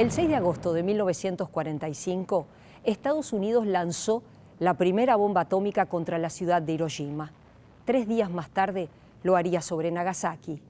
El 6 de agosto de 1945, Estados Unidos lanzó la primera bomba atómica contra la ciudad de Hiroshima. 3 días más tarde lo haría sobre Nagasaki.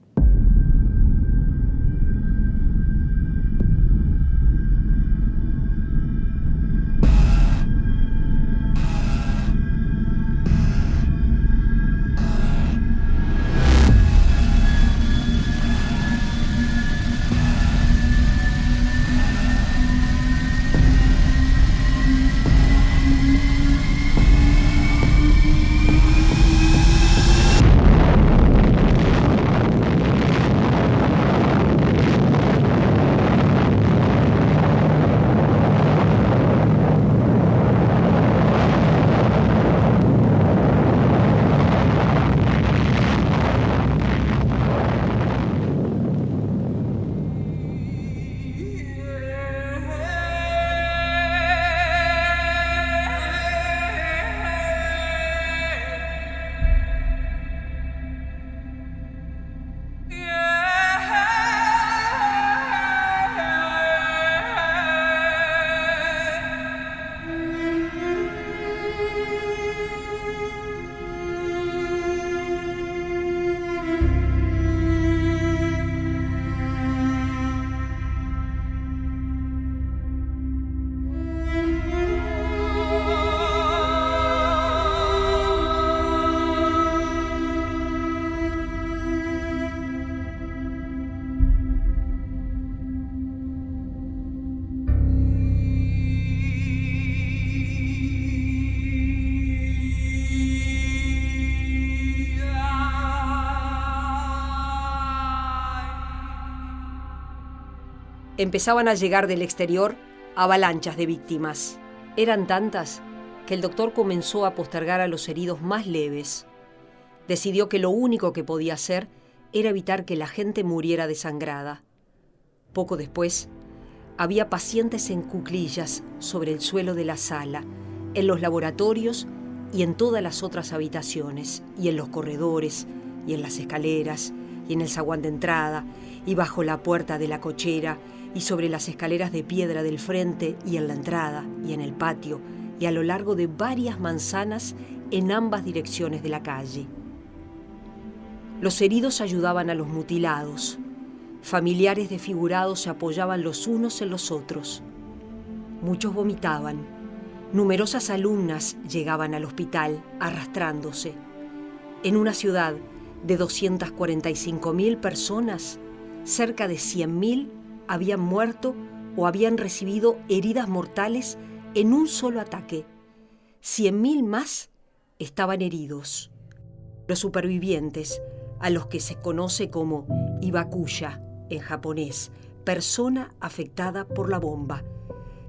Empezaban a llegar del exterior avalanchas de víctimas. Eran tantas que el doctor comenzó a postergar a los heridos más leves. Decidió que lo único que podía hacer era evitar que la gente muriera desangrada. Poco después, había pacientes en cuclillas sobre el suelo de la sala, en los laboratorios y en todas las otras habitaciones, y en los corredores, y en las escaleras, y en el zaguán de entrada, y bajo la puerta de la cochera, y sobre las escaleras de piedra del frente y en la entrada y en el patio y a lo largo de varias manzanas en ambas direcciones de la calle. Los heridos ayudaban a los mutilados. Familiares desfigurados se apoyaban los unos en los otros. Muchos vomitaban. Numerosas alumnas llegaban al hospital arrastrándose. En una ciudad de 245.000 personas, cerca de 100.000 habían muerto o habían recibido heridas mortales en un solo ataque. 100.000 más estaban heridos. Los supervivientes, a los que se conoce como Ibakuya en japonés, persona afectada por la bomba,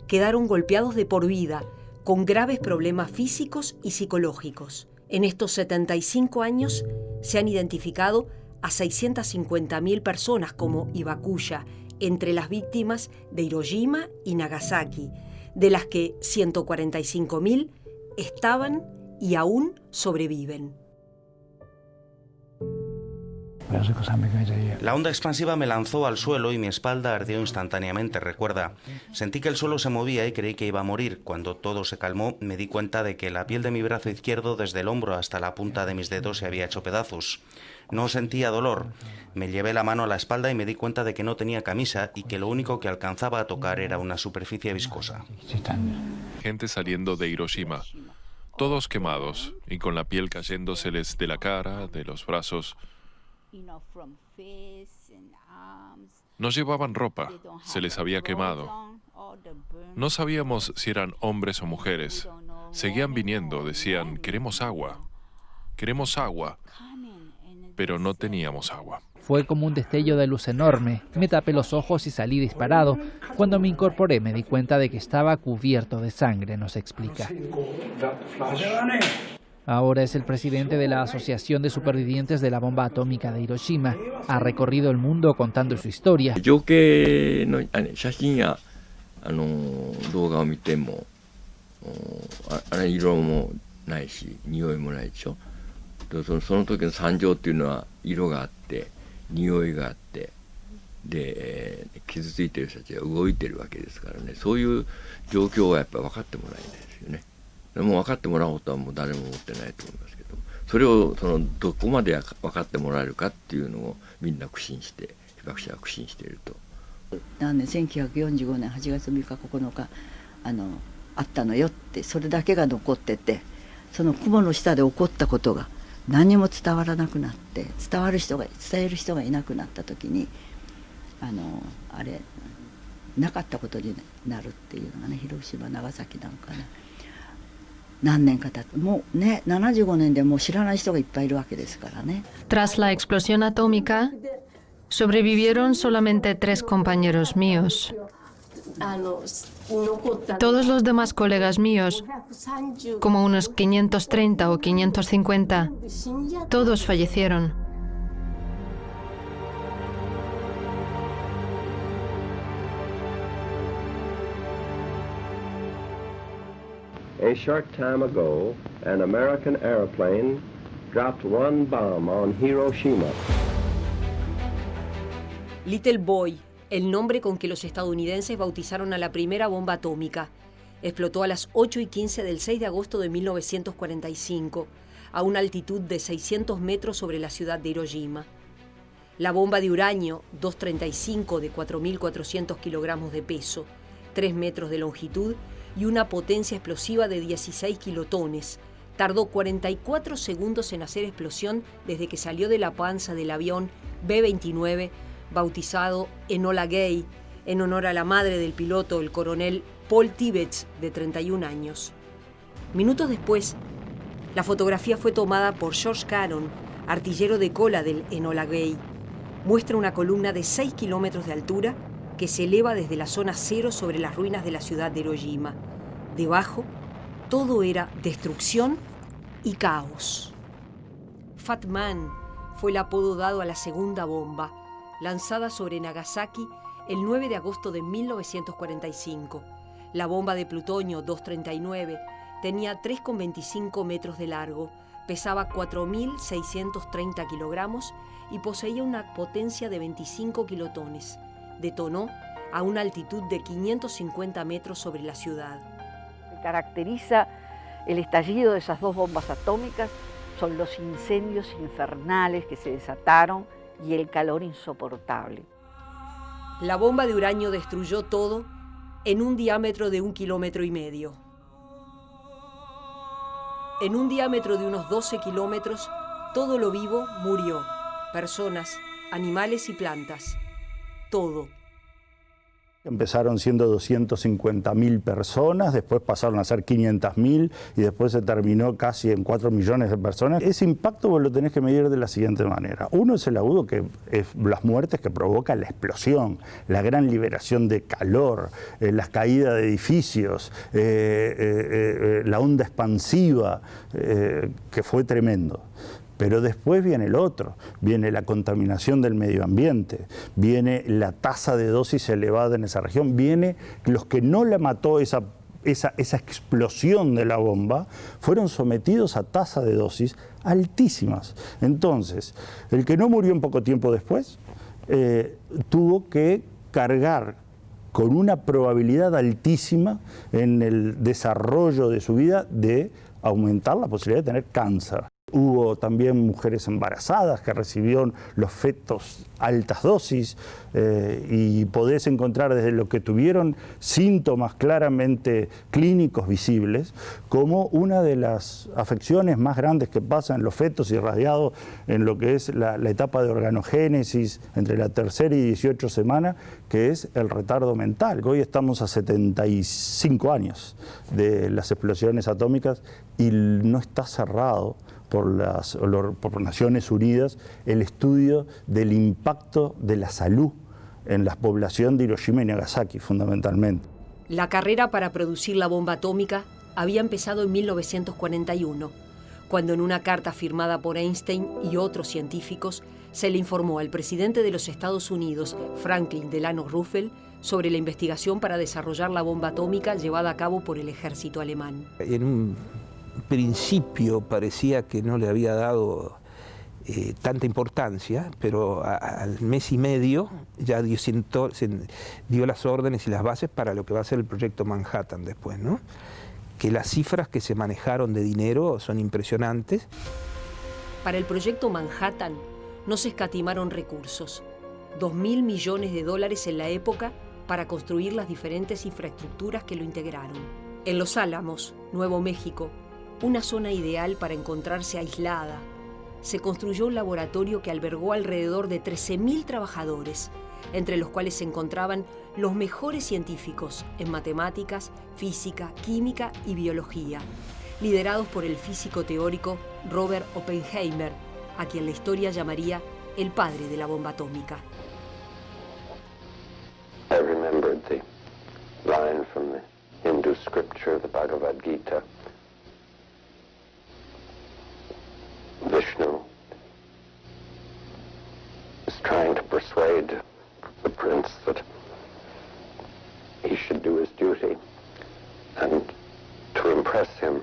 quedaron golpeados de por vida, con graves problemas físicos y psicológicos. En estos 75 años se han identificado a 650.000 personas como Ibakuya entre las víctimas de Hiroshima y Nagasaki, de las que 145.000 estaban y aún sobreviven. La onda expansiva me lanzó al suelo y mi espalda ardió instantáneamente, recuerda. Sentí que el suelo se movía y creí que iba a morir. Cuando todo se calmó, me di cuenta de que la piel de mi brazo izquierdo, desde el hombro hasta la punta de mis dedos, se había hecho pedazos. No sentía dolor. Me llevé la mano a la espalda y me di cuenta de que no tenía camisa y que lo único que alcanzaba a tocar era una superficie viscosa. Gente saliendo de Hiroshima, todos quemados y con la piel cayéndoseles de la cara, de los brazos. No llevaban ropa, se les había quemado. No sabíamos si eran hombres o mujeres. Seguían viniendo, decían, queremos agua, pero no teníamos agua. Fue como un destello de luz enorme. Me tapé los ojos y salí disparado. Cuando me incorporé me di cuenta de que estaba cubierto de sangre, nos explica. Ahora es el presidente de la Asociación de Supervivientes de la Bomba Atómica de Hiroshima. Ha recorrido el mundo contando su historia. で傷ついてる人たちが動いてるわけですからね、そういう状況はやっぱり分かってもらえないですよね。もう分かってもらおうとはもう誰も思ってないと思いますけど、それをどこまで分かってもらえるかっていうのをみんな苦心して、被爆者は苦心していると。1945年8月3日9日あったのよって、それだけが残ってて、その雲の下で起こったことが何も伝わらなくなって、伝える人がいなくなった時にあれなかったことになるっていうのがね、広島長崎なんかね、何年か経ってもうね、75年でもう知らない人がいっぱいいるわけですからね。Tras la explosión atómica, sobrevivieron solamente 3 compañeros míos. Todos los demás colegas míos, como unos 530 o 550, todos fallecieron. A short time ago, an American airplane dropped one bomb on Hiroshima. Little Boy, el nombre con que los estadounidenses bautizaron a la primera bomba atómica, explotó a las 8:15 del 6 de agosto de 1945, a una altitud de 600 metros sobre la ciudad de Hiroshima. La bomba de uranio 235 de 4.400 kilogramos de peso, 3 metros de longitud y una potencia explosiva de 16 kilotones, tardó 44 segundos en hacer explosión desde que salió de la panza del avión B-29, bautizado Enola Gay, en honor a la madre del piloto, el coronel Paul Tibbets, de 31 años. Minutos después, la fotografía fue tomada por George Caron, artillero de cola del Enola Gay. Muestra una columna de 6 kilómetros de altura que se eleva desde la zona cero sobre las ruinas de la ciudad de Hiroshima. Debajo, todo era destrucción y caos. Fat Man fue el apodo dado a la segunda bomba, lanzada sobre Nagasaki el 9 de agosto de 1945. La bomba de plutonio 239 tenía 3,25 metros de largo, pesaba 4.630 kilogramos y poseía una potencia de 25 kilotones. Detonó a una altitud de 550 metros sobre la ciudad. Lo que caracteriza el estallido de esas dos bombas atómicas son los incendios infernales que se desataron y el calor insoportable. La bomba de uranio destruyó todo en un diámetro de 1,5 kilómetros. En un diámetro de unos 12 kilómetros, todo lo vivo murió. Personas, animales y plantas. Todo. Empezaron siendo 250.000 personas, después pasaron a ser 500.000 y después se terminó casi en 4 millones de personas. Ese impacto vos lo tenés que medir de la siguiente manera. Uno es el agudo, que es las muertes que provoca la explosión, la gran liberación de calor, las caídas de edificios, la onda expansiva, que fue tremendo. Pero después viene el otro, viene la contaminación del medio ambiente, viene la tasa de dosis elevada en esa región, viene los que no la mató esa explosión de la bomba, fueron sometidos a tasa de dosis altísimas. Entonces, el que no murió un poco tiempo después, tuvo que cargar con una probabilidad altísima en el desarrollo de su vida de aumentar la posibilidad de tener cáncer. Hubo también mujeres embarazadas que recibieron los fetos altas dosis y podés encontrar desde lo que tuvieron síntomas claramente clínicos visibles como una de las afecciones más grandes que pasan en los fetos irradiados en lo que es la etapa de organogénesis entre la tercera y 18 semanas, que es el retardo mental. Hoy estamos a 75 años de las explosiones atómicas y no está cerrado por Naciones Unidas el estudio del impacto de la salud en la población de Hiroshima y Nagasaki, fundamentalmente. La carrera para producir la bomba atómica había empezado en 1941, cuando en una carta firmada por Einstein y otros científicos se le informó al presidente de los Estados Unidos, Franklin Delano Roosevelt, sobre la investigación para desarrollar la bomba atómica llevada a cabo por el ejército alemán. En un principio parecía que no le había dado tanta importancia, pero al mes y medio ya dio las órdenes y las bases para lo que va a ser el proyecto Manhattan después, ¿no? Que las cifras que se manejaron de dinero son impresionantes. Para el proyecto Manhattan no se escatimaron recursos. 2.000 millones de dólares en la época para construir las diferentes infraestructuras que lo integraron. En Los Álamos, Nuevo México, una zona ideal para encontrarse aislada, se construyó un laboratorio que albergó alrededor de 13.000 trabajadores, entre los cuales se encontraban los mejores científicos en matemáticas, física, química y biología, liderados por el físico teórico Robert Oppenheimer, a quien la historia llamaría el padre de la bomba atómica. I remembered the line from the Hindu scripture, the Bhagavad Gita. Vishnu is trying to persuade the prince that he should do his duty, and to impress him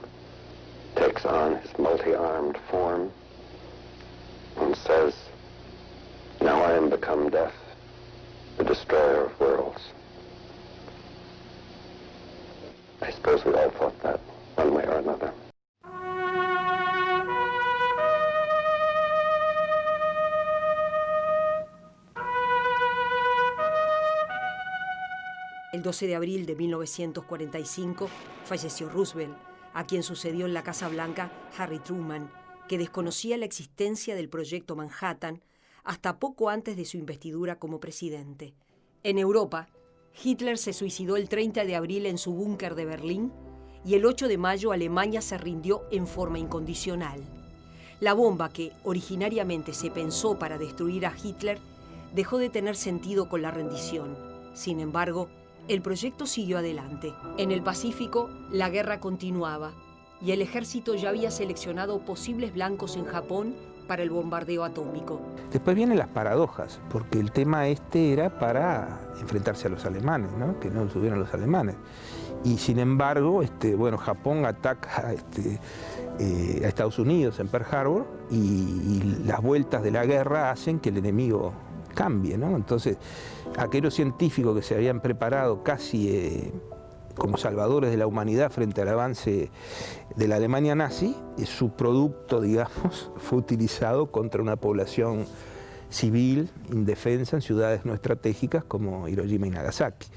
takes on his multi-armed form and says, "Now I am become death, the destroyer of worlds." I suppose we all thought that one way or another. El 12 de abril de 1945 falleció Roosevelt, a quien sucedió en la Casa Blanca Harry Truman, que desconocía la existencia del proyecto Manhattan hasta poco antes de su investidura como presidente. En Europa, Hitler se suicidó el 30 de abril en su búnker de Berlín y el 8 de mayo Alemania se rindió en forma incondicional. La bomba que originariamente se pensó para destruir a Hitler dejó de tener sentido con la rendición. Sin embargo, el proyecto siguió adelante. En el Pacífico, la guerra continuaba y el ejército ya había seleccionado posibles blancos en Japón para el bombardeo atómico. Después vienen las paradojas, porque el tema era para enfrentarse a los alemanes, ¿no? Que no subieran los alemanes. Y sin embargo, Japón ataca a Estados Unidos en Pearl Harbor y las vueltas de la guerra hacen que el enemigo cambie, ¿no? Entonces, aquellos científicos que se habían preparado casi como salvadores de la humanidad frente al avance de la Alemania nazi, su producto, digamos, fue utilizado contra una población civil, indefensa, en ciudades no estratégicas como Hiroshima y Nagasaki.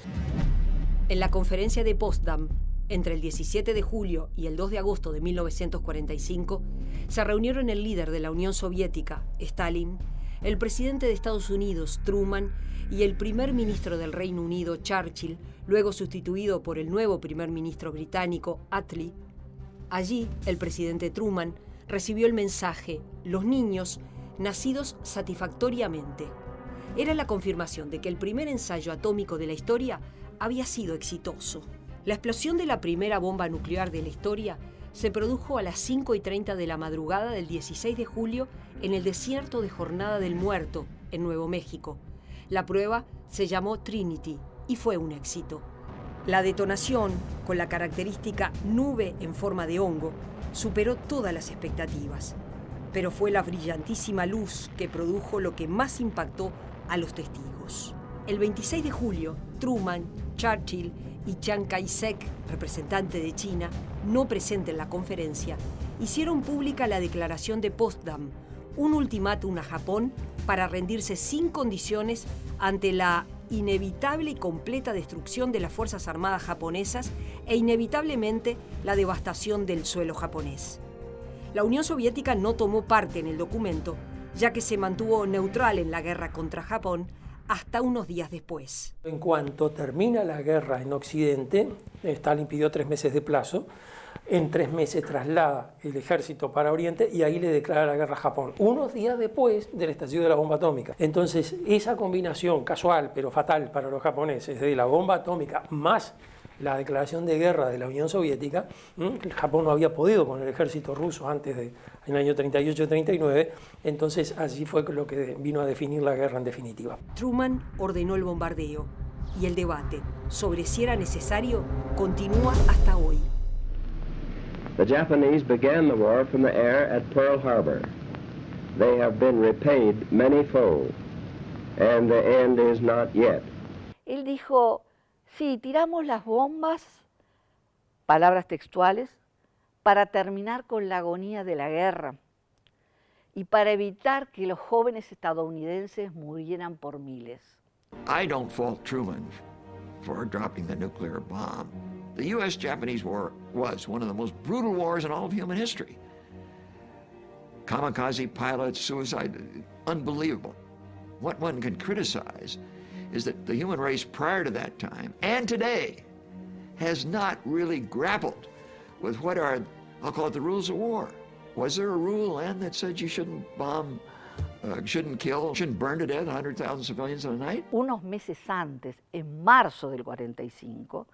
En la conferencia de Potsdam, entre el 17 de julio y el 2 de agosto de 1945, se reunieron el líder de la Unión Soviética, Stalin, el presidente de Estados Unidos, Truman, y el primer ministro del Reino Unido, Churchill, luego sustituido por el nuevo primer ministro británico, Attlee. Allí, el presidente Truman recibió el mensaje: los niños nacidos satisfactoriamente. Era la confirmación de que el primer ensayo atómico de la historia había sido exitoso. La explosión de la primera bomba nuclear de la historia se produjo a las 5:30 de la madrugada del 16 de julio en el desierto de Jornada del Muerto, en Nuevo México. La prueba se llamó Trinity y fue un éxito. La detonación, con la característica nube en forma de hongo, superó todas las expectativas. Pero fue la brillantísima luz que produjo lo que más impactó a los testigos. El 26 de julio, Truman, Churchill y Chiang Kai-shek, representante de China, no presente en la conferencia, hicieron pública la declaración de Potsdam, un ultimátum a Japón para rendirse sin condiciones ante la inevitable y completa destrucción de las Fuerzas Armadas japonesas e inevitablemente la devastación del suelo japonés. La Unión Soviética no tomó parte en el documento, ya que se mantuvo neutral en la guerra contra Japón hasta unos días después. En cuanto termina la guerra en Occidente, Stalin pidió 3 meses de plazo. En 3 meses traslada el ejército para Oriente y ahí le declara la guerra a Japón, unos días después del estallido de la bomba atómica. Entonces, esa combinación casual pero fatal para los japoneses de la bomba atómica más la declaración de guerra de la Unión Soviética, Japón no había podido con el ejército ruso antes del año 38-39, entonces así fue lo que vino a definir la guerra en definitiva. Truman ordenó el bombardeo y el debate sobre si era necesario continúa hasta hoy. The Japanese began the war from the air at Pearl Harbor. they have been repaid manyfold, and the end is not yet. Él dijo, sí, tiramos las bombas, palabras textuales, para terminar con la agonía de la guerra y para evitar que los jóvenes estadounidenses murieran por miles. I don't fault Truman for dropping the nuclear bomb. The U.S.-Japanese War was one of the most brutal wars in all of human history. Kamikaze pilots, suicide, unbelievable. What one can criticize is that the human race prior to that time and today has not really grappled with what are, I'll call it the rules of war. Was there a rule, Ann, that said you shouldn't bomb, shouldn't kill, shouldn't burn to death 100,000 civilians in a night? Unos meses antes, en marzo del 45,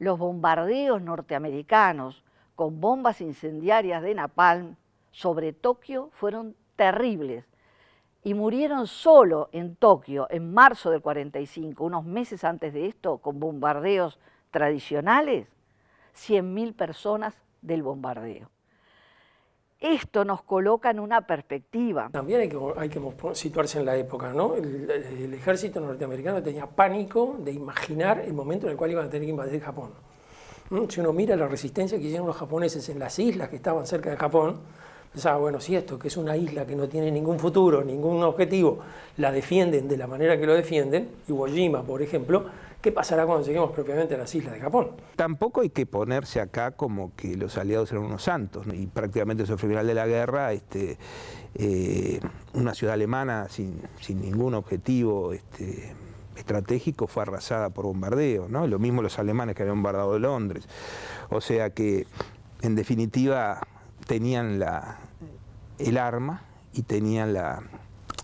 los bombardeos norteamericanos con bombas incendiarias de napalm sobre Tokio fueron terribles y murieron solo en Tokio en marzo del 45, unos meses antes de esto, con bombardeos tradicionales, 100.000 personas del bombardeo. Esto nos coloca en una perspectiva. También hay que situarse en la época, ¿no? El ejército norteamericano tenía pánico de imaginar el momento en el cual iban a tener que invadir Japón. Si uno mira la resistencia que hicieron los japoneses en las islas que estaban cerca de Japón, pensaba, bueno, si esto, que es una isla que no tiene ningún futuro, ningún objetivo, la defienden de la manera que lo defienden, Iwo Jima, por ejemplo, ¿qué pasará cuando lleguemos propiamente a las islas de Japón? Tampoco hay que ponerse acá como que los aliados eran unos santos, ¿no? Y prácticamente sobre el final de la guerra, una ciudad alemana sin ningún objetivo estratégico fue arrasada por bombardeo, ¿no? Lo mismo los alemanes que habían bombardeado Londres. O sea que, en definitiva, tenían el arma y tenían la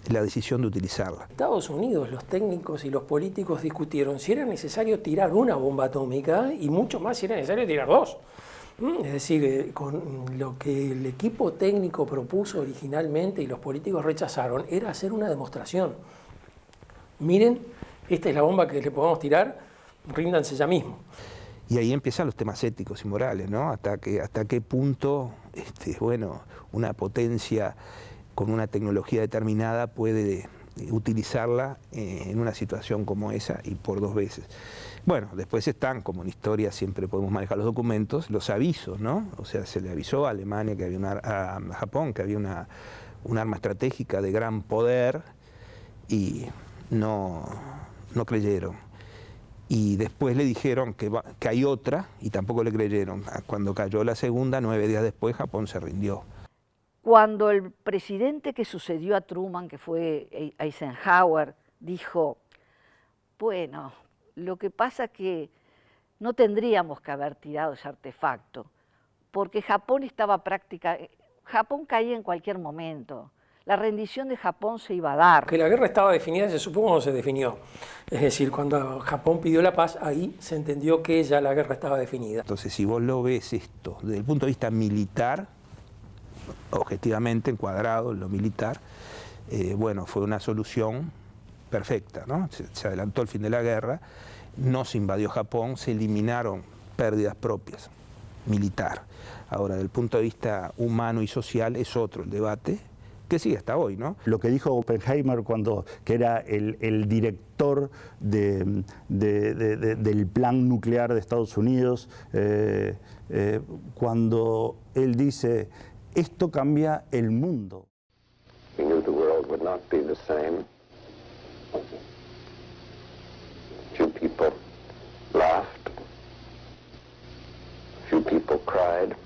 decisión de utilizarla. Estados Unidos, los técnicos y los políticos discutieron si era necesario tirar una bomba atómica y mucho más si era necesario tirar dos. Es decir, con lo que el equipo técnico propuso originalmente y los políticos rechazaron era hacer una demostración. Miren, esta es la bomba que le podemos tirar, ríndanse ya mismo. Y ahí empiezan los temas éticos y morales, ¿no? Hasta qué punto, una potencia con una tecnología determinada puede utilizarla en una situación como esa y por dos veces. Bueno, después están, como en historia siempre podemos manejar los documentos, los avisos, ¿no? O sea, se le avisó a Alemania, a Japón, que había un arma estratégica de gran poder y no creyeron. Y después le dijeron que hay otra y tampoco le creyeron. Cuando cayó la segunda, 9 días después, Japón se rindió. Cuando el presidente que sucedió a Truman, que fue Eisenhower, dijo, bueno, lo que pasa es que no tendríamos que haber tirado ese artefacto, porque Japón caía en cualquier momento. La rendición de Japón se iba a dar. Que la guerra estaba definida, se supo cuando se definió. Es decir, cuando Japón pidió la paz, ahí se entendió que ya la guerra estaba definida. Entonces, si vos lo ves esto desde el punto de vista militar, objetivamente encuadrado en lo militar, fue una solución perfecta, ¿no? Se adelantó el fin de la guerra, no se invadió Japón, se eliminaron pérdidas propias, militar. Ahora, desde el punto de vista humano y social es otro el debate, que sigue hasta hoy, ¿no? Lo que dijo Oppenheimer que era el director del plan nuclear de Estados Unidos, cuando él dice, esto cambia el mundo. We knew the world would not be the same. Few people laughed. Few people cried.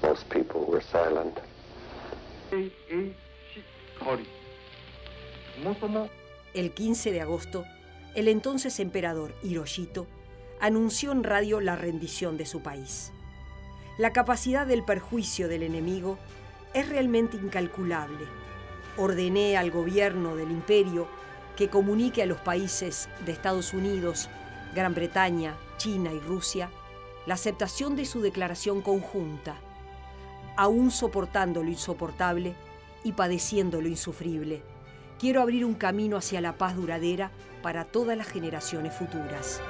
Most people were silent. El 15 de agosto, el entonces emperador Hirohito anunció en radio la rendición de su país. La capacidad del perjuicio del enemigo es realmente incalculable. Ordené al gobierno del imperio que comunique a los países de Estados Unidos, Gran Bretaña, China y Rusia la aceptación de su declaración conjunta, aún soportando lo insoportable y padeciendo lo insufrible. Quiero abrir un camino hacia la paz duradera para todas las generaciones futuras.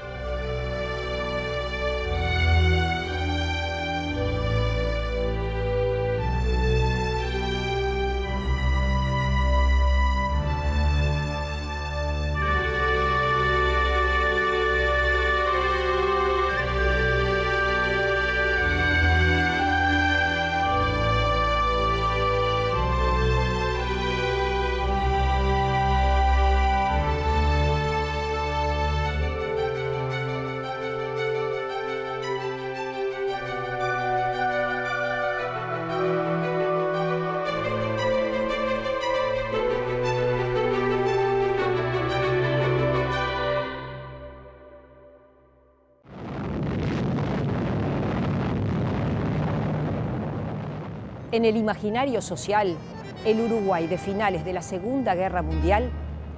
En el imaginario social, el Uruguay de finales de la Segunda Guerra Mundial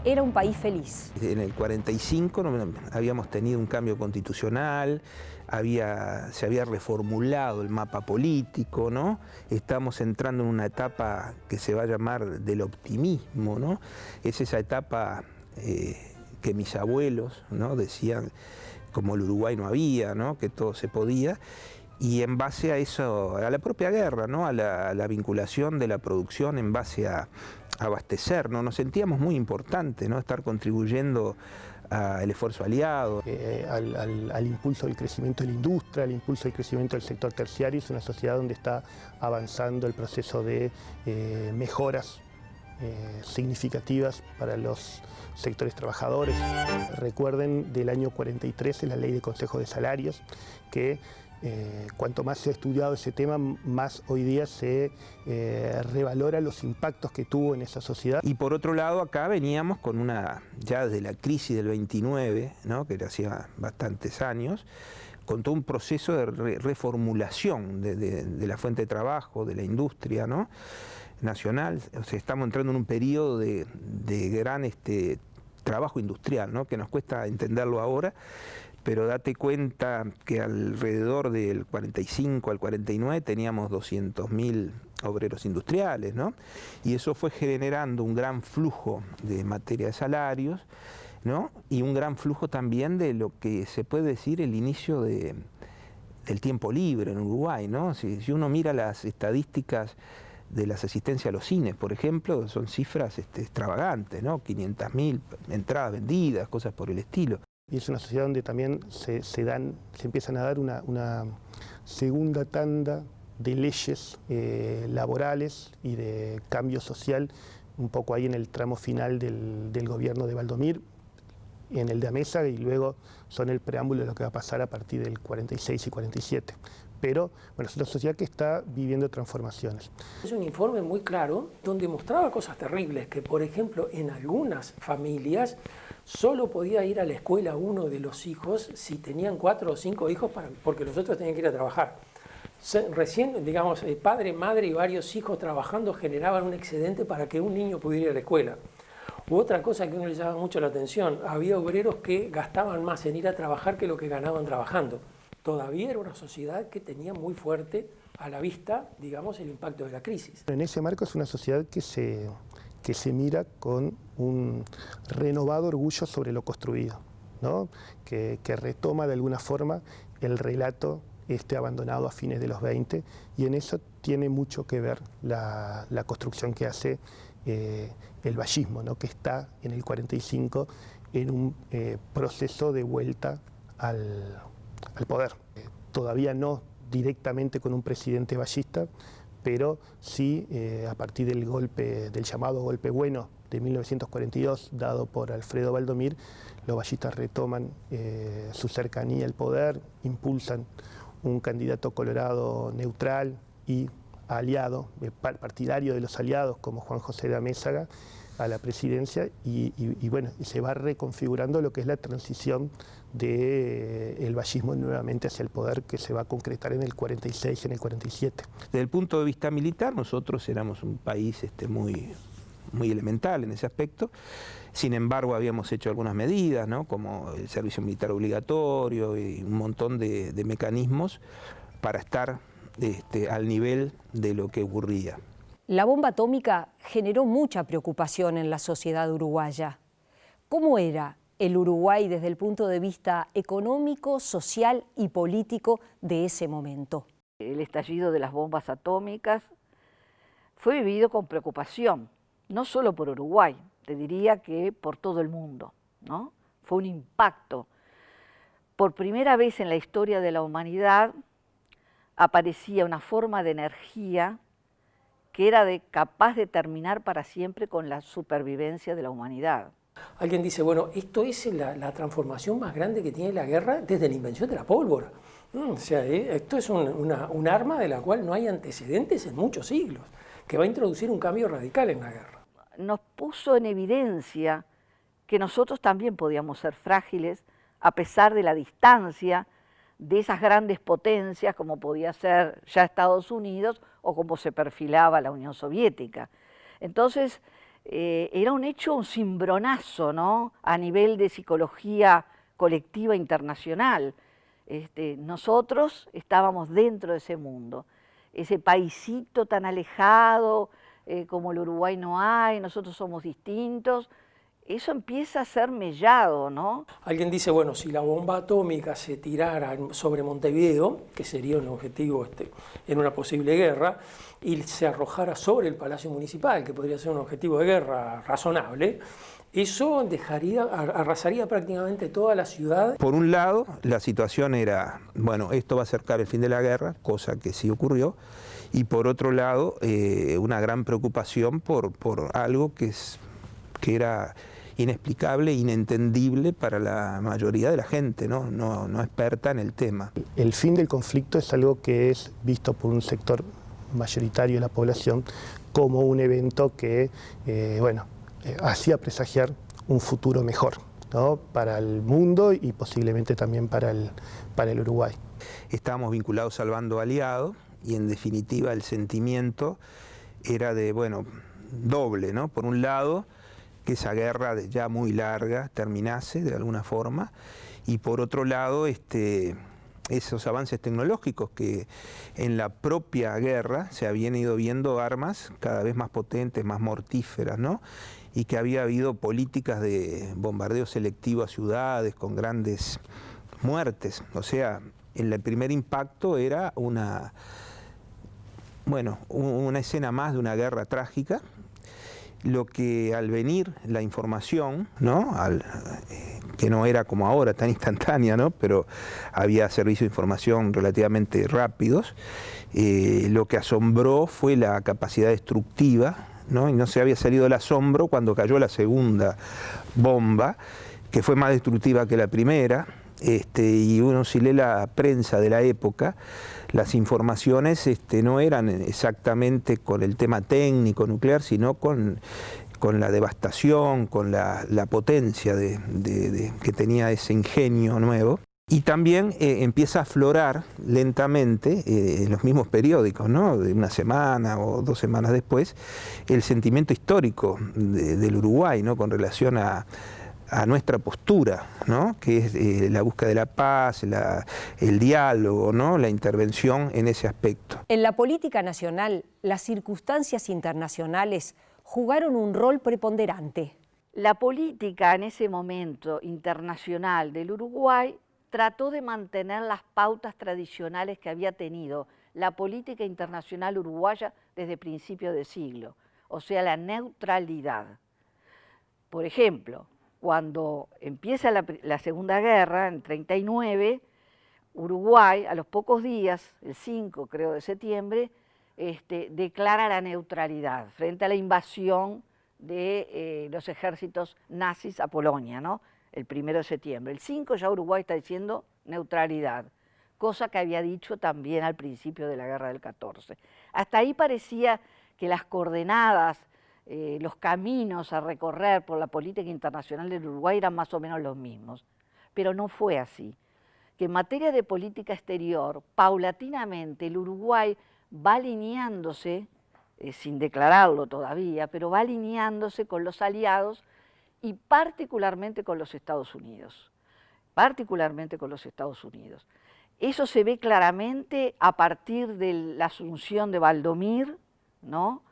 era un país feliz. En el 45 habíamos tenido un cambio constitucional, se había reformulado el mapa político, ¿no? Estamos entrando en una etapa que se va a llamar del optimismo, ¿no? Es esa etapa que mis abuelos, ¿no?, decían, como el Uruguay no había, ¿no?, que todo se podía. Y en base a eso, a la propia guerra, ¿no?, a la vinculación de la producción en base a abastecer, ¿no?, nos sentíamos muy importantes, ¿no?, estar contribuyendo al esfuerzo aliado. Al impulso del crecimiento de la industria, al impulso del crecimiento del sector terciario. Es una sociedad donde está avanzando el proceso de mejoras significativas para los sectores trabajadores. Recuerden del año 43 en la Ley de Consejo de Salarios, que cuanto más se ha estudiado ese tema, más hoy día se revalora los impactos que tuvo en esa sociedad. Y por otro lado, acá veníamos con ya desde la crisis del 29, ¿no?, que hacía bastantes años, con todo un proceso de reformulación de la fuente de trabajo, de la industria, ¿no?, nacional. O sea, estamos entrando en un periodo de gran trabajo industrial, ¿no?, que nos cuesta entenderlo ahora, pero date cuenta que alrededor del 45 al 49 teníamos 200.000 obreros industriales, ¿no? Y eso fue generando un gran flujo de materia de salarios, ¿no?, y un gran flujo también de lo que se puede decir el inicio del tiempo libre en Uruguay, ¿no? Si uno mira las estadísticas de las asistencias a los cines, por ejemplo, son cifras extravagantes, ¿no? 500.000 entradas vendidas, cosas por el estilo. Y es una sociedad donde también se empiezan a dar una segunda tanda de leyes laborales y de cambio social, un poco ahí en el tramo final del gobierno de Valdomir, en el de Amézaga, y luego son el preámbulo de lo que va a pasar a partir del 46 y 47. Pero bueno, es una sociedad que está viviendo transformaciones. Es un informe muy claro donde mostraba cosas terribles, que por ejemplo en algunas familias solo podía ir a la escuela uno de los hijos si tenían 4 o 5 hijos, porque los otros tenían que ir a trabajar. Recién, digamos, padre, madre y varios hijos trabajando generaban un excedente para que un niño pudiera ir a la escuela. U otra cosa que a uno le llama mucho la atención, había obreros que gastaban más en ir a trabajar que lo que ganaban trabajando. Todavía era una sociedad que tenía muy fuerte a la vista, digamos, el impacto de la crisis. En ese marco es una sociedad que se mira con un renovado orgullo sobre lo construido, ¿no?, que retoma de alguna forma el relato abandonado a fines de los 20, y en eso tiene mucho que ver la construcción que hace el vallismo, ¿no?, que está en el 45 en un proceso de vuelta al poder. Todavía no directamente con un presidente vallista, pero sí a partir del llamado golpe bueno de 1942, dado por Alfredo Valdomir, los vallistas retoman su cercanía al poder, impulsan un candidato colorado neutral y aliado, partidario de los aliados, como Juan José de Amézaga, a la presidencia, y bueno, se va reconfigurando lo que es la transición del vallismo nuevamente hacia el poder, que se va a concretar en el 46, en el 47. Desde el punto de vista militar, nosotros éramos un país muy elemental en ese aspecto. Sin embargo, habíamos hecho algunas medidas, ¿no?, como el servicio militar obligatorio y un montón de mecanismos para estar al nivel de lo que ocurría. La bomba atómica generó mucha preocupación en la sociedad uruguaya. ¿Cómo era el Uruguay desde el punto de vista económico, social y político de ese momento? El estallido de las bombas atómicas fue vivido con preocupación, no solo por Uruguay, te diría que por todo el mundo, ¿no? Fue un impacto. Por primera vez en la historia de la humanidad aparecía una forma de energía que era capaz de terminar para siempre con la supervivencia de la humanidad. Alguien dice, bueno, esto es la transformación más grande que tiene la guerra desde la invención de la pólvora. O sea, esto es un arma de la cual no hay antecedentes en muchos siglos, que va a introducir un cambio radical en la guerra. Nos puso en evidencia que nosotros también podíamos ser frágiles a pesar de la distancia de esas grandes potencias como podía ser ya Estados Unidos o como se perfilaba la Unión Soviética. Entonces, era un hecho, un cimbronazo, ¿no?, a nivel de psicología colectiva internacional. Nosotros estábamos dentro de ese mundo, ese paisito tan alejado, como el Uruguay no hay, nosotros somos distintos. Eso empieza a ser mellado, ¿no? Alguien dice, bueno, si la bomba atómica se tirara sobre Montevideo, que sería un objetivo en una posible guerra, y se arrojara sobre el Palacio Municipal, que podría ser un objetivo de guerra razonable, eso arrasaría prácticamente toda la ciudad. Por un lado, la situación era, bueno, esto va a acercar el fin de la guerra, cosa que sí ocurrió, y por otro lado, una gran preocupación por algo que era inexplicable, inentendible para la mayoría de la gente, no experta en el tema. El fin del conflicto es algo que es visto por un sector mayoritario de la población como un evento que, hacía presagiar un futuro mejor, ¿no?, para el mundo y posiblemente también para el Uruguay. Estábamos vinculados al bando aliado y en definitiva el sentimiento era de, doble, ¿no? Por un lado, que esa guerra ya muy larga terminase de alguna forma, y por otro lado esos avances tecnológicos que en la propia guerra se habían ido viendo armas cada vez más potentes, más mortíferas, ¿no?, y que había habido políticas de bombardeo selectivo a ciudades con grandes muertes. O sea, el primer impacto era una escena más de una guerra trágica. Lo que al venir la información, ¿no?, que no era como ahora tan instantánea, ¿no?, pero había servicios de información relativamente rápidos, lo que asombró fue la capacidad destructiva, ¿no?, y no se había salido el asombro cuando cayó la segunda bomba, que fue más destructiva que la primera, y uno si lee la prensa de la época, las informaciones no eran exactamente con el tema técnico nuclear, sino con la devastación, con la potencia que tenía ese ingenio nuevo. Y también empieza a aflorar lentamente en los mismos periódicos, ¿no?, de una semana o 2 semanas después, el sentimiento histórico del Uruguay, ¿no?, con relación a nuestra postura, ¿no?, que es la búsqueda de la paz, el diálogo, ¿no?, la intervención en ese aspecto. En la política nacional, las circunstancias internacionales jugaron un rol preponderante. La política en ese momento internacional del Uruguay trató de mantener las pautas tradicionales que había tenido la política internacional uruguaya desde principios de siglo, o sea, la neutralidad. Por ejemplo, cuando empieza la Segunda Guerra, en 1939, Uruguay, a los pocos días, el 5 creo de septiembre, declara la neutralidad frente a la invasión de los ejércitos nazis a Polonia, ¿no?, el 1 de septiembre. El 5 ya Uruguay está diciendo neutralidad, cosa que había dicho también al principio de la Guerra del 14. Hasta ahí parecía que las coordenadas, los caminos a recorrer por la política internacional del Uruguay eran más o menos los mismos, pero no fue así. Que en materia de política exterior, paulatinamente el Uruguay va alineándose, sin declararlo todavía, pero va alineándose con los aliados y particularmente con los Estados Unidos. Particularmente con los Estados Unidos. Eso se ve claramente a partir de la asunción de Valdomir, ¿no?,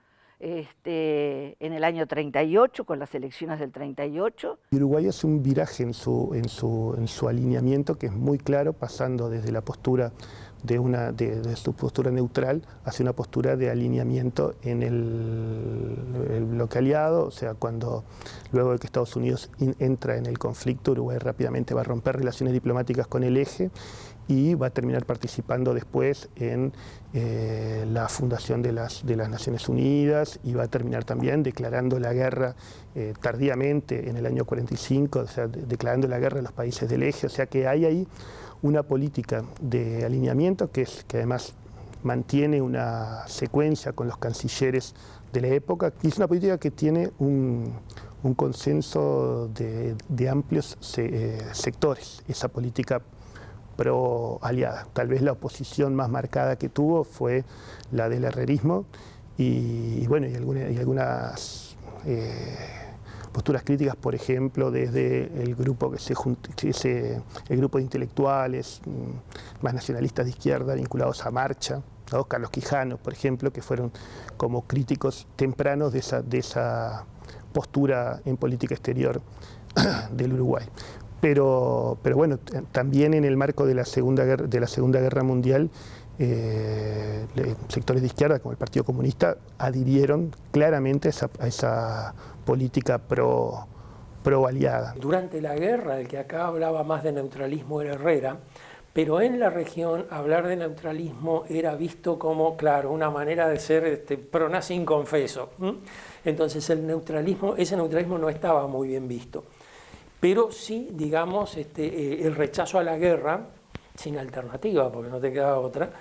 en el año 38, con las elecciones del 38. Uruguay hace un viraje en su alineamiento que es muy claro, pasando desde la postura de su postura neutral hacia una postura de alineamiento en el bloque aliado. O sea, luego de que Estados Unidos entra en el conflicto, Uruguay rápidamente va a romper relaciones diplomáticas con el eje y va a terminar participando después en la fundación de las Naciones Unidas, y va a terminar también declarando la guerra tardíamente en el año 45, o sea, declarando la guerra a los países del eje. O sea que hay ahí una política de alineamiento que además mantiene una secuencia con los cancilleres de la época, y es una política que tiene un consenso de amplios sectores, esa política pro-aliada. Tal vez la oposición más marcada que tuvo fue la del herrerismo y algunas posturas críticas, por ejemplo, desde el grupo el grupo de intelectuales más nacionalistas de izquierda vinculados a Marcha, ¿no? Carlos Quijano, por ejemplo, que fueron como críticos tempranos de esa postura en política exterior del Uruguay. Pero bueno, también en el marco de la Segunda Guerra Mundial, sectores de izquierda como el Partido Comunista adhirieron claramente a esa política pro-aliada. Durante la guerra, el que acá hablaba más de neutralismo era Herrera, pero en la región hablar de neutralismo era visto como, claro, una manera de ser pro-nazi inconfeso. Entonces ese neutralismo no estaba muy bien visto. Pero sí, digamos, el rechazo a la guerra, sin alternativa, porque no te quedaba otra,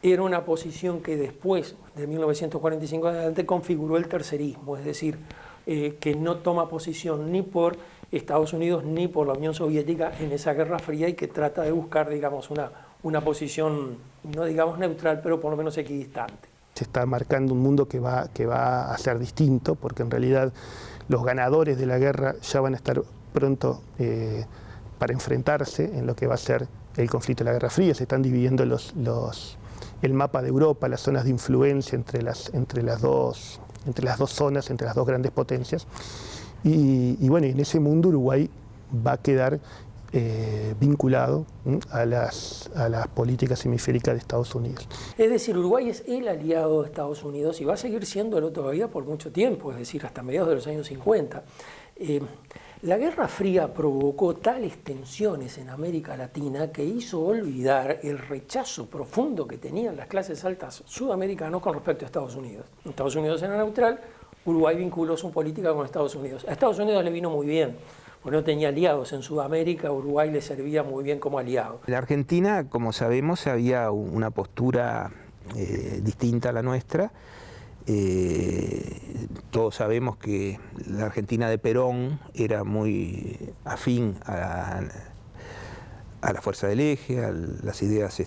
era una posición que después de 1945 en adelante configuró el tercerismo, es decir, que no toma posición ni por Estados Unidos ni por la Unión Soviética en esa Guerra Fría y que trata de buscar, digamos, una posición, no digamos neutral, pero por lo menos equidistante. Se está marcando un mundo que va a ser distinto, porque en realidad los ganadores de la guerra ya van a estar pronto para enfrentarse en lo que va a ser el conflicto de la Guerra Fría. Se están dividiendo el mapa de Europa, las zonas de influencia entre las dos zonas, entre las dos grandes potencias. Y bueno, en ese mundo Uruguay va a quedar vinculado a las políticas hemisféricas de Estados Unidos. Es decir, Uruguay es el aliado de Estados Unidos y va a seguir siéndolo todavía por mucho tiempo, es decir, hasta mediados de los años 50. La Guerra Fría provocó tales tensiones en América Latina que hizo olvidar el rechazo profundo que tenían las clases altas sudamericanas con respecto a Estados Unidos. Estados Unidos era neutral, Uruguay vinculó su política con Estados Unidos. A Estados Unidos le vino muy bien, porque no tenía aliados en Sudamérica, Uruguay le servía muy bien como aliado. En la Argentina, como sabemos, había una postura distinta a la nuestra. Todos sabemos que la Argentina de Perón era muy afín a la fuerza del eje, a las ideas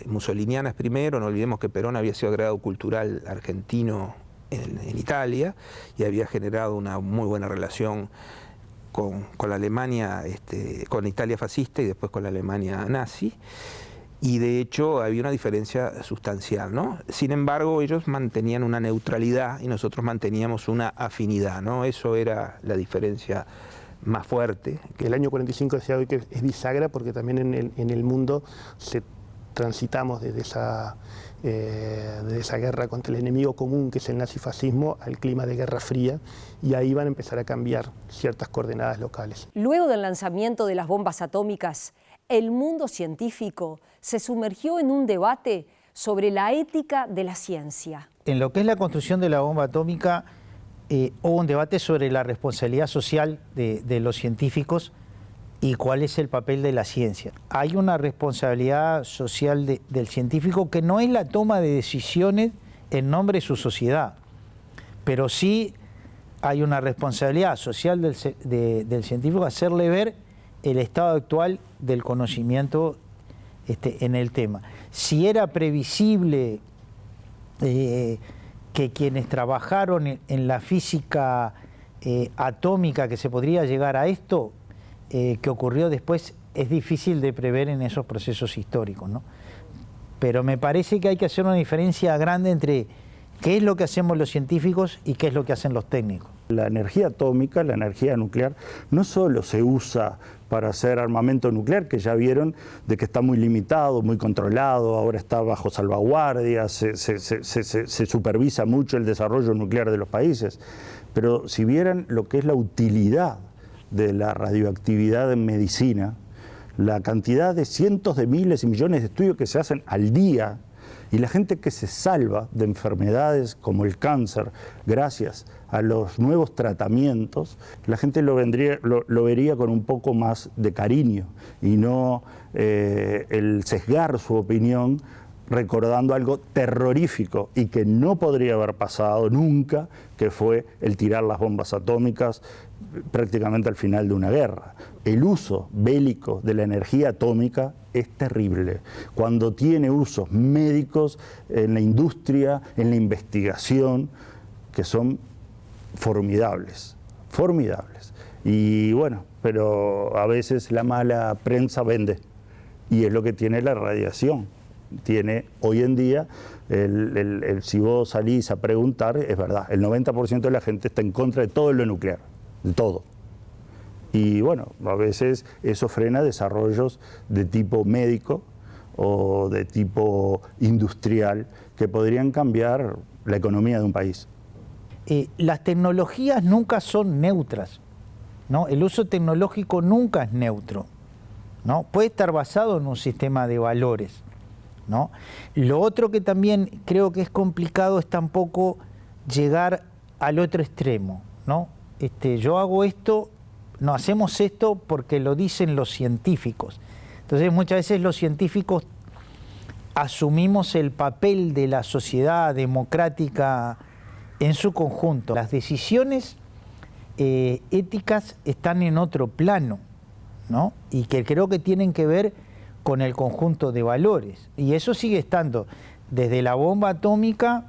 musolinianas primero. No olvidemos que Perón había sido agregado cultural argentino en Italia y había generado una muy buena relación con la Alemania, con Italia fascista y después con la Alemania nazi. Y de hecho había una diferencia sustancial, ¿no? Sin embargo, ellos mantenían una neutralidad y nosotros manteníamos una afinidad, ¿no? Eso era la diferencia más fuerte. El año 45 decía hoy que es bisagra porque también en el mundo transitamos desde esa guerra contra el enemigo común, que es el nazifascismo, al clima de Guerra Fría, y ahí van a empezar a cambiar ciertas coordenadas locales. Luego del lanzamiento de las bombas atómicas, el mundo científico se sumergió en un debate sobre la ética de la ciencia. En lo que es la construcción de la bomba atómica, hubo un debate sobre la responsabilidad social de los científicos y cuál es el papel de la ciencia. Hay una responsabilidad social del científico que no es la toma de decisiones en nombre de su sociedad, pero sí hay una responsabilidad social del científico hacerle ver el estado actual del conocimiento en el tema. Si era previsible que quienes trabajaron en la física atómica que se podría llegar a esto, que ocurrió después, es difícil de prever en esos procesos históricos, ¿no? Pero me parece que hay que hacer una diferencia grande entre qué es lo que hacemos los científicos y qué es lo que hacen los técnicos. La energía atómica, la energía nuclear, no solo se usa para hacer armamento nuclear, que ya vieron de que está muy limitado, muy controlado, ahora está bajo salvaguardia, se supervisa mucho el desarrollo nuclear de los países, pero si vieran lo que es la utilidad de la radioactividad en medicina, la cantidad de cientos de miles y millones de estudios que se hacen al día y la gente que se salva de enfermedades como el cáncer gracias a los nuevos tratamientos, la gente lo vería con un poco más de cariño y no el sesgar su opinión recordando algo terrorífico y que no podría haber pasado nunca, que fue el tirar las bombas atómicas prácticamente al final de una guerra. El uso bélico de la energía atómica es terrible. Cuando tiene usos médicos en la industria, en la investigación, que son formidables, formidables. Y bueno, pero a veces la mala prensa vende, y es lo que tiene la radiación. Tiene hoy en día, si vos salís a preguntar, es verdad, el 90% de la gente está en contra de todo lo nuclear, de todo. Y bueno, a veces eso frena desarrollos de tipo médico o de tipo industrial que podrían cambiar la economía de un país. Las tecnologías nunca son neutras, ¿no? El uso tecnológico nunca es neutro, ¿no? Puede estar basado en un sistema de valores, ¿no? Lo otro que también creo que es complicado es tampoco llegar al otro extremo, ¿no? Yo hago esto, no hacemos esto porque lo dicen los científicos. Entonces muchas veces los científicos asumimos el papel de la sociedad democrática en su conjunto. Las decisiones éticas están en otro plano, ¿no? Y que creo que tienen que ver con el conjunto de valores. Y eso sigue estando desde la bomba atómica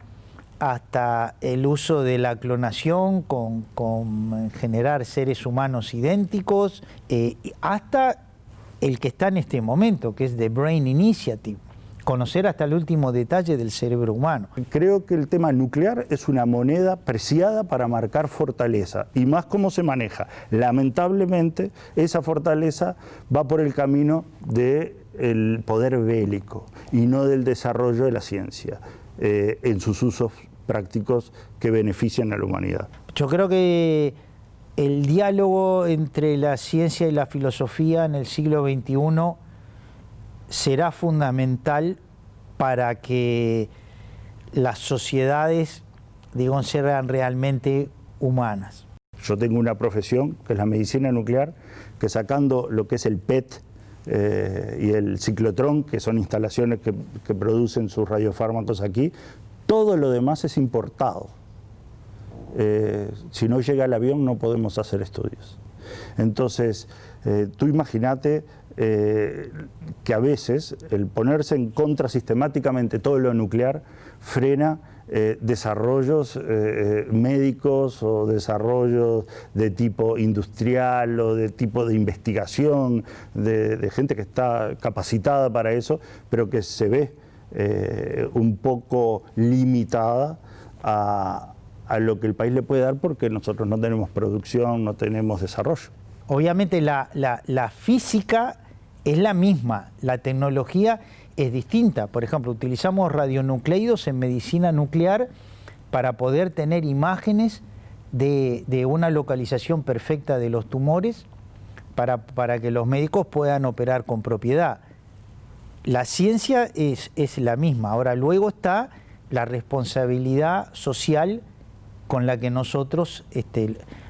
hasta el uso de la clonación con generar seres humanos idénticos, hasta el que está en este momento, que es The Brain Initiative, conocer hasta el último detalle del cerebro humano. Creo que el tema nuclear es una moneda preciada para marcar fortaleza, y más cómo se maneja. Lamentablemente, esa fortaleza va por el camino del poder bélico y no del desarrollo de la ciencia en sus usos prácticos que benefician a la humanidad. Yo creo que el diálogo entre la ciencia y la filosofía en el siglo XXI será fundamental para que las sociedades, digo, sean realmente humanas. Yo tengo una profesión, que es la medicina nuclear, que sacando lo que es el PET y el ciclotrón, que son instalaciones que producen sus radiofármacos aquí, todo lo demás es importado. Si no llega el avión no podemos hacer estudios. Entonces, tú imagínate que a veces el ponerse en contra sistemáticamente todo lo nuclear frena desarrollos médicos o desarrollos de tipo industrial o de tipo de investigación, de gente que está capacitada para eso, pero que se ve un poco limitada a lo que el país le puede dar, porque nosotros no tenemos producción, no tenemos desarrollo. Obviamente la física es la misma, la tecnología es distinta. Por ejemplo, utilizamos radionucleidos en medicina nuclear para poder tener imágenes de una localización perfecta de los tumores para que los médicos puedan operar con propiedad. La ciencia es la misma. Ahora, luego está la responsabilidad social con la que nosotros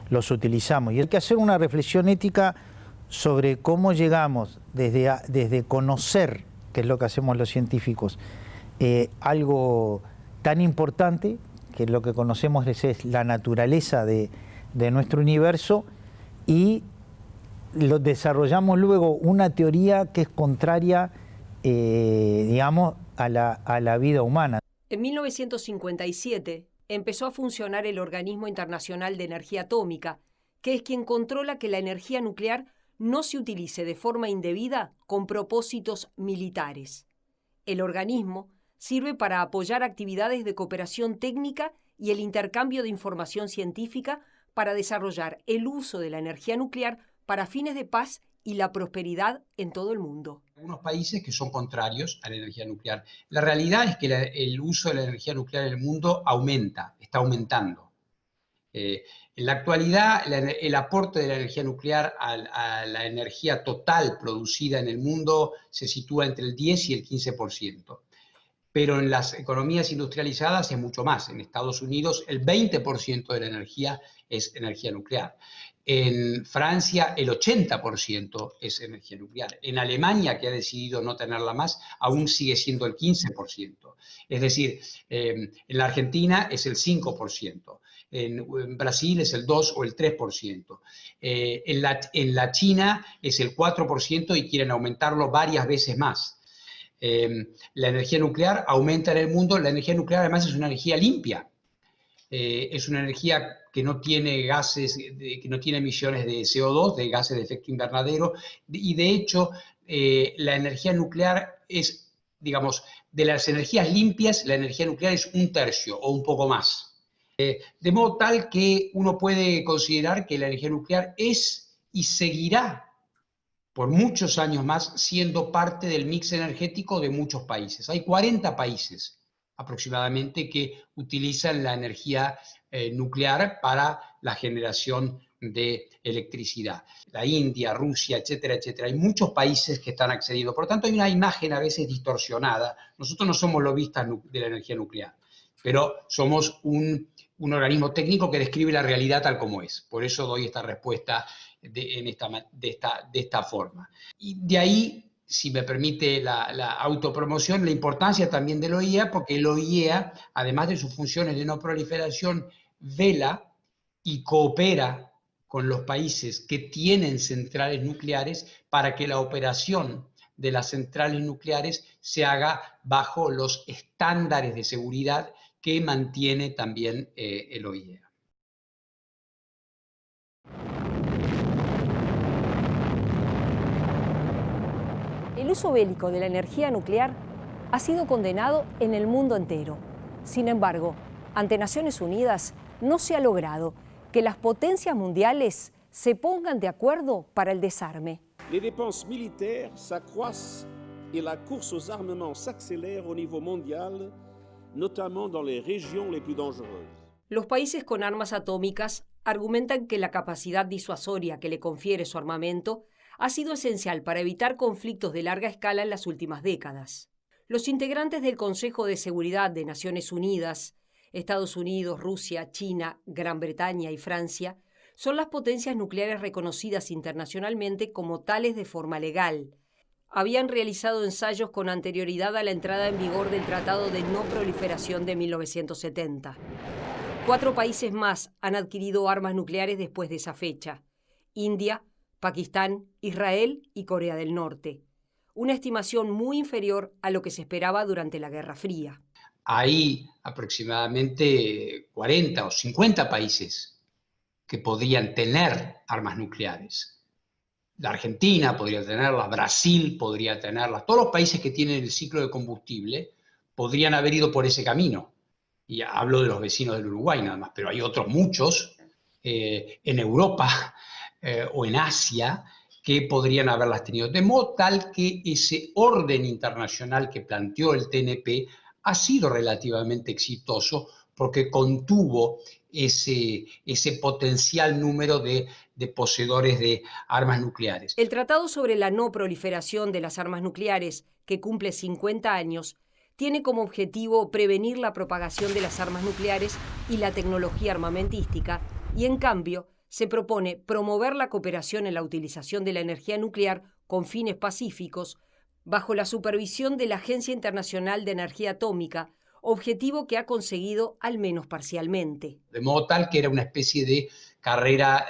los utilizamos. Y hay que hacer una reflexión ética sobre cómo llegamos desde conocer, que es lo que hacemos los científicos, algo tan importante, que lo que conocemos es la naturaleza de nuestro universo, y desarrollamos luego una teoría que es contraria, digamos, a la vida humana. En 1957 empezó a funcionar el Organismo Internacional de Energía Atómica, que es quien controla que la energía nuclear no se utilice de forma indebida con propósitos militares. El organismo sirve para apoyar actividades de cooperación técnica y el intercambio de información científica para desarrollar el uso de la energía nuclear para fines de paz y la prosperidad en todo el mundo. Algunos países que son contrarios a la energía nuclear. La realidad es que el uso de la energía nuclear en el mundo está aumentando. En la actualidad, el aporte de la energía nuclear a la energía total producida en el mundo se sitúa entre el 10 y el 15%. pero en las economías industrializadas es mucho más. En Estados Unidos el 20% de la energía es energía nuclear. En Francia el 80% es energía nuclear. En Alemania, que ha decidido no tenerla más, aún sigue siendo el 15%. Es decir, en la Argentina es el 5%. En Brasil es el 2 o el 3%. En la China es el 4% y quieren aumentarlo varias veces más. La energía nuclear aumenta en el mundo. La energía nuclear además es una energía limpia. Es una energía que no tiene gases, que no tiene emisiones de CO2, de gases de efecto invernadero, y de hecho la energía nuclear es, digamos, de las energías limpias, la energía nuclear es 1/3 o un poco más. De modo tal que uno puede considerar que la energía nuclear es y seguirá por muchos años más siendo parte del mix energético de muchos países. Hay 40 países aproximadamente que utilizan la energía nuclear para la generación de electricidad. La India, Rusia, etcétera, etcétera. Hay muchos países que están accediendo. Por lo tanto, hay una imagen a veces distorsionada. Nosotros no somos lobistas de la energía nuclear, pero somos un organismo técnico que describe la realidad tal como es. Por eso doy esta respuesta de esta forma. Y de ahí, si me permite la autopromoción, la importancia también del OIEA, porque el OIEA, además de sus funciones de no proliferación, vela y coopera con los países que tienen centrales nucleares para que la operación de las centrales nucleares se haga bajo los estándares de seguridad que mantiene también el OIEA. El uso bélico de la energía nuclear ha sido condenado en el mundo entero. Sin embargo, ante Naciones Unidas no se ha logrado que las potencias mundiales se pongan de acuerdo para el desarme. Les dépenses militaires s'accroissent et la course aux armements s'accélère au niveau mondial, notamment dans les régions les plus dangereuses. Los países con armas atómicas argumentan que la capacidad disuasoria que le confiere su armamento ha sido esencial para evitar conflictos de larga escala en las últimas décadas. Los integrantes del Consejo de Seguridad de Naciones Unidas, Estados Unidos, Rusia, China, Gran Bretaña y Francia, son las potencias nucleares reconocidas internacionalmente como tales de forma legal. Habían realizado ensayos con anterioridad a la entrada en vigor del Tratado de No Proliferación de 1970. 4 países más han adquirido armas nucleares después de esa fecha: India, Pakistán, Israel y Corea del Norte. Una estimación muy inferior a lo que se esperaba durante la Guerra Fría. Hay aproximadamente 40 o 50 países que podrían tener armas nucleares. La Argentina podría tenerlas, Brasil podría tenerlas. Todos los países que tienen el ciclo de combustible podrían haber ido por ese camino. Y hablo de los vecinos del Uruguay nada más, pero hay otros muchos en Europa o en Asia que podrían haberlas tenido. De modo tal que ese orden internacional que planteó el TNP ha sido relativamente exitoso porque contuvo ese potencial número de poseedores de armas nucleares. El Tratado sobre la No Proliferación de las Armas Nucleares, que cumple 50 años, tiene como objetivo prevenir la propagación de las armas nucleares y la tecnología armamentística, y en cambio se propone promover la cooperación en la utilización de la energía nuclear con fines pacíficos bajo la supervisión de la Agencia Internacional de Energía Atómica, objetivo que ha conseguido al menos parcialmente. De modo tal que era una especie de carrera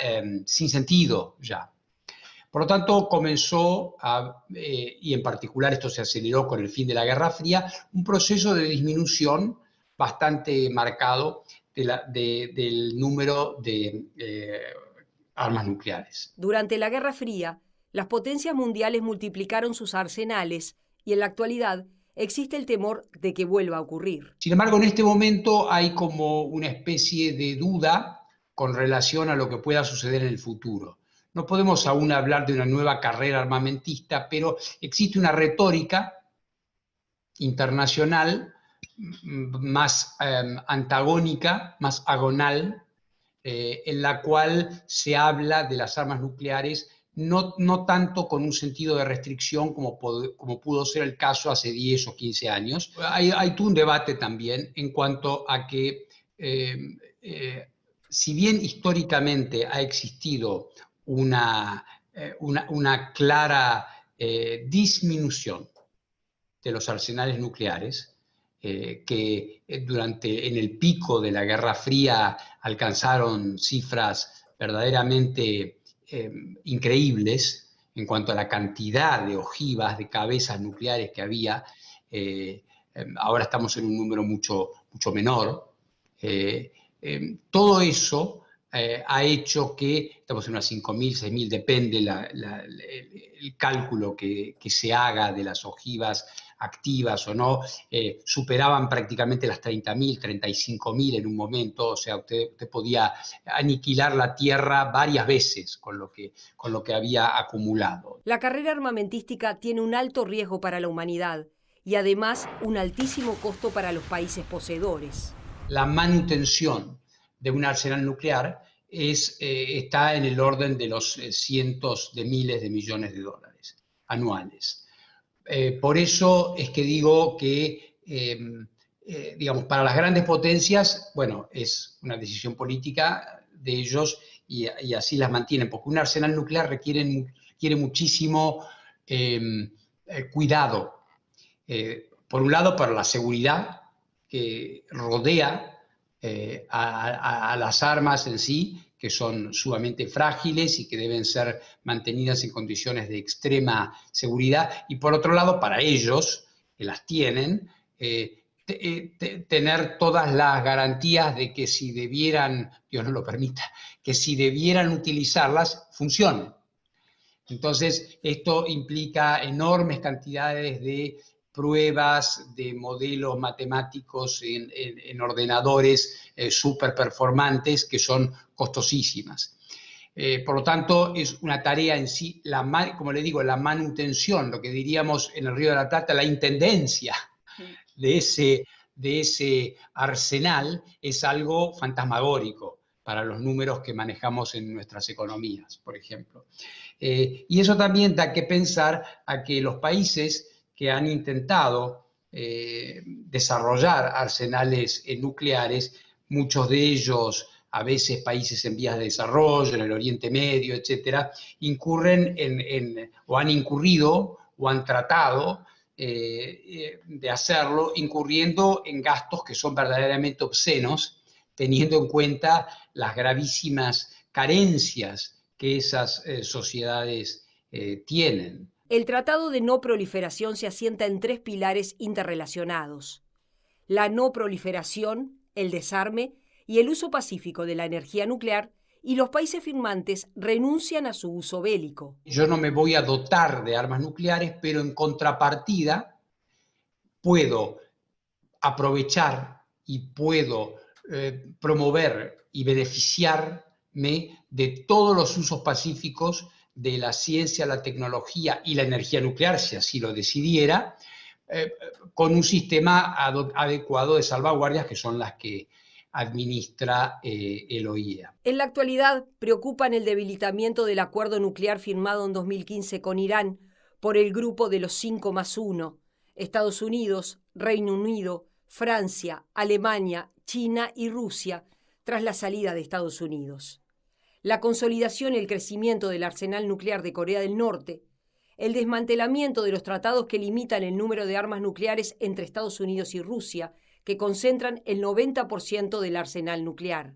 sin sentido ya. Por lo tanto, comenzó, y en particular esto se aceleró con el fin de la Guerra Fría, un proceso de disminución bastante marcado del número de armas nucleares. Durante la Guerra Fría, las potencias mundiales multiplicaron sus arsenales y en la actualidad existe el temor de que vuelva a ocurrir. Sin embargo, en este momento hay como una especie de duda con relación a lo que pueda suceder en el futuro. No podemos aún hablar de una nueva carrera armamentista, pero existe una retórica internacional más antagónica, más agonal, en la cual se habla de las armas nucleares no tanto con un sentido de restricción como pudo ser el caso hace 10 o 15 años. Hay todo un debate también en cuanto a que, si bien históricamente ha existido una clara disminución de los arsenales nucleares, que en el pico de la Guerra Fría alcanzaron cifras verdaderamente increíbles en cuanto a la cantidad de ojivas, de cabezas nucleares que había. Ahora estamos en un número mucho menor. Todo eso ha hecho que estamos en unas 5.000, 6.000, depende el cálculo que se haga de las ojivas activas o no, superaban prácticamente las 30.000, 35.000 en un momento. O sea, usted podía aniquilar la Tierra varias veces con lo que había acumulado. La carrera armamentística tiene un alto riesgo para la humanidad y además un altísimo costo para los países poseedores. La manutención de un arsenal nuclear está en el orden de los cientos de miles de millones de dólares anuales. Por eso es que digo que, digamos, para las grandes potencias, bueno, es una decisión política de ellos y así las mantienen, porque un arsenal nuclear requiere muchísimo cuidado. Por un lado, para la seguridad que rodea a las armas en sí, que son sumamente frágiles y que deben ser mantenidas en condiciones de extrema seguridad, y por otro lado, para ellos, que las tienen, tener todas las garantías de que si debieran, Dios no lo permita, que si debieran utilizarlas, funcionen. Entonces, esto implica enormes cantidades de pruebas, de modelos matemáticos en ordenadores súper performantes que son costosísimas. Por lo tanto, es una tarea en sí, como le digo, la manutención, lo que diríamos en el Río de la Plata, la intendencia de ese arsenal es algo fantasmagórico para los números que manejamos en nuestras economías, por ejemplo. Y eso también da que pensar a que los países que han intentado desarrollar arsenales nucleares, muchos de ellos, a veces países en vías de desarrollo, en el Oriente Medio, etcétera, incurren o han incurrido o han tratado de hacerlo, incurriendo en gastos que son verdaderamente obscenos, teniendo en cuenta las gravísimas carencias que esas sociedades tienen. El Tratado de No Proliferación se asienta en 3 pilares interrelacionados: la no proliferación, el desarme y el uso pacífico de la energía nuclear, y los países firmantes renuncian a su uso bélico. Yo no me voy a dotar de armas nucleares, pero en contrapartida puedo aprovechar y puedo promover y beneficiarme de todos los usos pacíficos de la ciencia, la tecnología y la energía nuclear, si así lo decidiera, con un sistema adecuado de salvaguardias que son las que administra el OIEA. En la actualidad preocupan el debilitamiento del acuerdo nuclear firmado en 2015 con Irán por el grupo de los 5+1, Estados Unidos, Reino Unido, Francia, Alemania, China y Rusia, tras la salida de Estados Unidos. La consolidación y el crecimiento del arsenal nuclear de Corea del Norte, el desmantelamiento de los tratados que limitan el número de armas nucleares entre Estados Unidos y Rusia, que concentran el 90% del arsenal nuclear.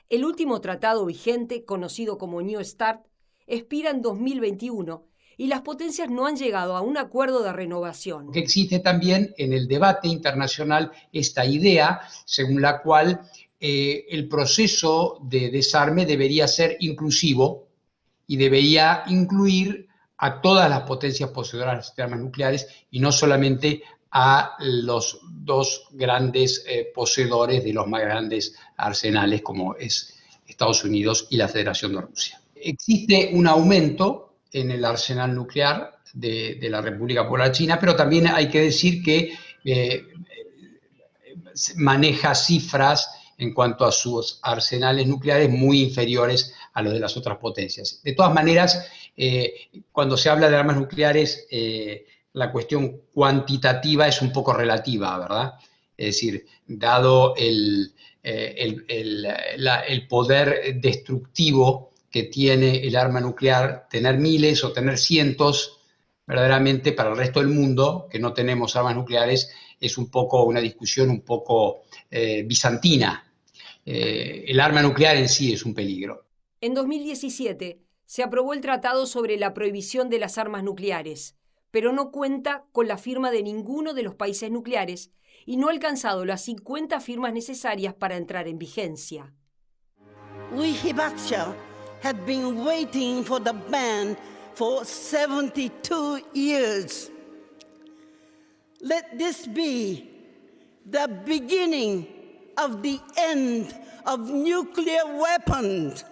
El último tratado vigente, conocido como New START, expira en 2021 y las potencias no han llegado a un acuerdo de renovación. Que existe también en el debate internacional esta idea según la cual el proceso de desarme debería ser inclusivo y debería incluir a todas las potencias poseedoras de armas nucleares y no solamente a los 2 grandes poseedores de los más grandes arsenales, como es Estados Unidos y la Federación de Rusia. Existe un aumento en el arsenal nuclear de la República Popular China, pero también hay que decir que maneja cifras en cuanto a sus arsenales nucleares muy inferiores a los de las otras potencias. De todas maneras, cuando se habla de armas nucleares, la cuestión cuantitativa es un poco relativa, ¿verdad? Es decir, dado el poder destructivo que tiene el arma nuclear, tener miles o tener cientos, verdaderamente para el resto del mundo, que no tenemos armas nucleares, es un poco una discusión un poco bizantina. El arma nuclear en sí es un peligro. En 2017 se aprobó el Tratado sobre la Prohibición de las Armas Nucleares, pero no cuenta con la firma de ninguno de los países nucleares y no ha alcanzado las 50 firmas necesarias para entrar en vigencia. We Hibakusha have been waiting for the ban for 72 years. Let this be the beginning of the end of nuclear weapons.